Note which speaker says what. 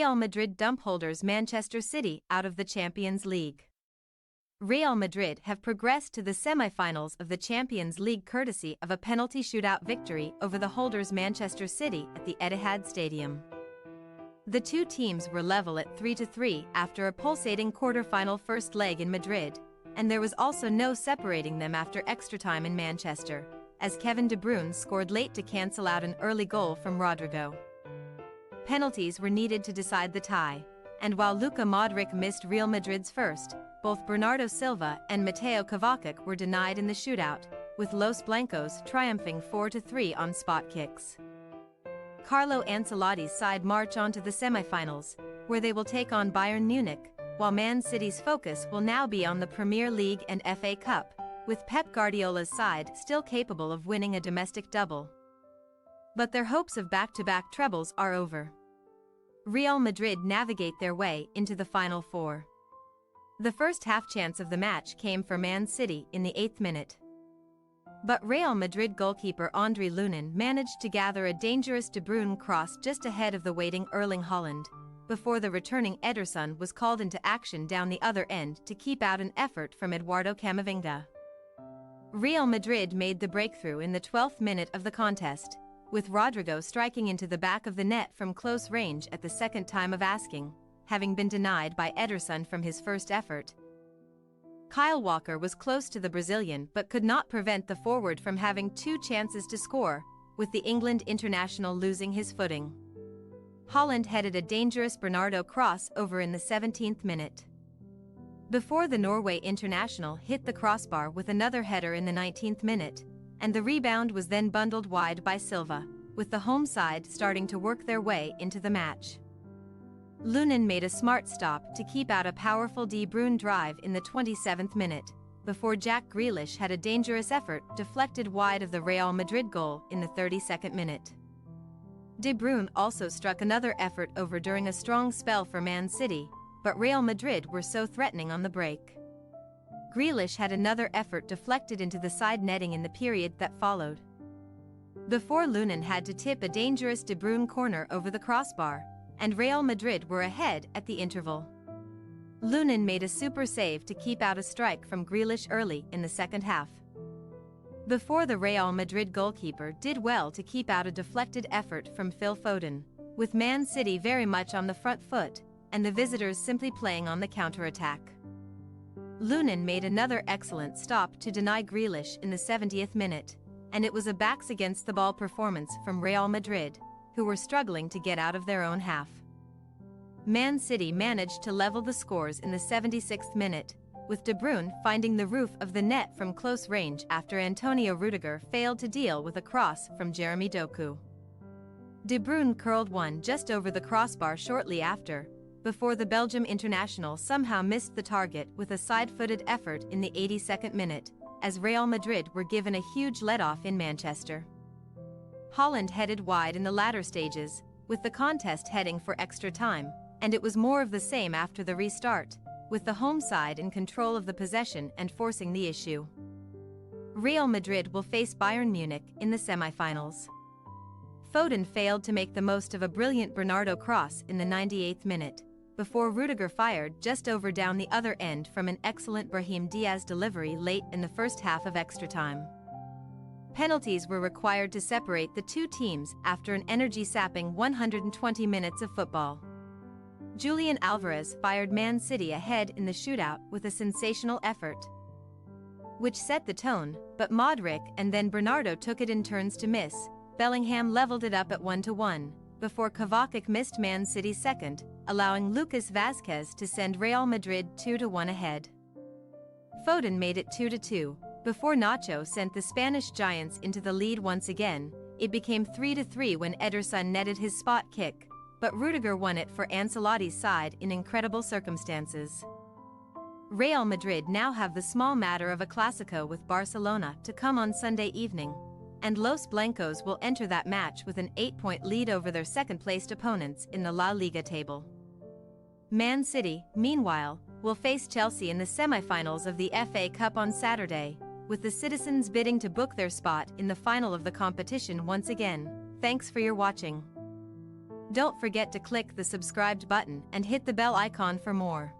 Speaker 1: Real Madrid dump holders Manchester City out of the Champions League. Real Madrid have progressed to the semi-finals of the Champions League courtesy of a penalty shootout victory over the holders Manchester City at the Etihad Stadium. The two teams were level at 3-3 after a pulsating quarter-final first leg in Madrid, and there was also no separating them after extra time in Manchester, as Kevin De Bruyne scored late to cancel out an early goal from Rodrygo. Penalties were needed to decide the tie, and while Luka Modric missed Real Madrid's first, both Bernardo Silva and Mateo Kovacic were denied in the shootout, with Los Blancos triumphing 4-3 on spot kicks. Carlo Ancelotti's side march on to the semi-finals, where they will take on Bayern Munich, while Man City's focus will now be on the Premier League and FA Cup, with Pep Guardiola's side still capable of winning a domestic double. But their hopes of back-to-back trebles are over. Real Madrid navigate their way into the Final Four. The first half chance of the match came for Man City in the 8th minute. But Real Madrid goalkeeper André Lunin managed to gather a dangerous De Bruyne cross just ahead of the waiting Erling Haaland, before the returning Ederson was called into action down the other end to keep out an effort from Eduardo Camavinga. Real Madrid made the breakthrough in the 12th minute of the contest, with Rodrygo striking into the back of the net from close range at the second time of asking, having been denied by Ederson from his first effort. Kyle Walker was close to the Brazilian but could not prevent the forward from having two chances to score, with the England international losing his footing. Haaland headed a dangerous Bernardo cross over in the 17th minute. Before the Norway international hit the crossbar with another header in the 19th minute, and the rebound was then bundled wide by Silva, with the home side starting to work their way into the match. Lunin made a smart stop to keep out a powerful De Bruyne drive in the 27th minute, before Jack Grealish had a dangerous effort deflected wide of the Real Madrid goal in the 32nd minute. De Bruyne also struck another effort over during a strong spell for Man City, but Real Madrid were so threatening on the break. Grealish had another effort deflected into the side netting in the period that followed. Before Lunin had to tip a dangerous De Bruyne corner over the crossbar, and Real Madrid were ahead at the interval. Lunin made a super save to keep out a strike from Grealish early in the second half. Before the Real Madrid goalkeeper did well to keep out a deflected effort from Phil Foden, with Man City very much on the front foot, and the visitors simply playing on the counter-attack. Lunin made another excellent stop to deny Grealish in the 70th minute, and it was a backs-against-the-ball performance from Real Madrid, who were struggling to get out of their own half. Man City managed to level the scores in the 76th minute, with De Bruyne finding the roof of the net from close range after Antonio Rudiger failed to deal with a cross from Jeremy Doku. De Bruyne curled one just over the crossbar shortly after, before the Belgium international somehow missed the target with a side-footed effort in the 82nd minute, as Real Madrid were given a huge let-off in Manchester. Haaland headed wide in the latter stages, with the contest heading for extra time, and it was more of the same after the restart, with the home side in control of the possession and forcing the issue. Real Madrid will face Bayern Munich in the semi-finals. Foden failed to make the most of a brilliant Bernardo cross in the 98th minute, before Rudiger fired just over down the other end from an excellent Brahim Diaz delivery late in the first half of extra time. Penalties were required to separate the two teams after an energy-sapping 120 minutes of football. Julian Alvarez fired Man City ahead in the shootout with a sensational effort, which set the tone, but Modric and then Bernardo took it in turns to miss. Bellingham leveled it up at 1-1, before Kovacic missed Man City's second, allowing Lucas Vazquez to send Real Madrid 2-1 ahead. Foden made it 2-2, before Nacho sent the Spanish Giants into the lead once again. It became 3-3 when Ederson netted his spot kick, but Rudiger won it for Ancelotti's side in incredible circumstances. Real Madrid now have the small matter of a Clásico with Barcelona to come on Sunday evening, and Los Blancos will enter that match with an 8-point lead over their second-placed opponents in the La Liga table. Man City, meanwhile, will face Chelsea in the semi-finals of the FA Cup on Saturday, with the citizens bidding to book their spot in the final of the competition once again. Thanks for your watching. Don't forget to click the subscribed button and hit the bell icon for more.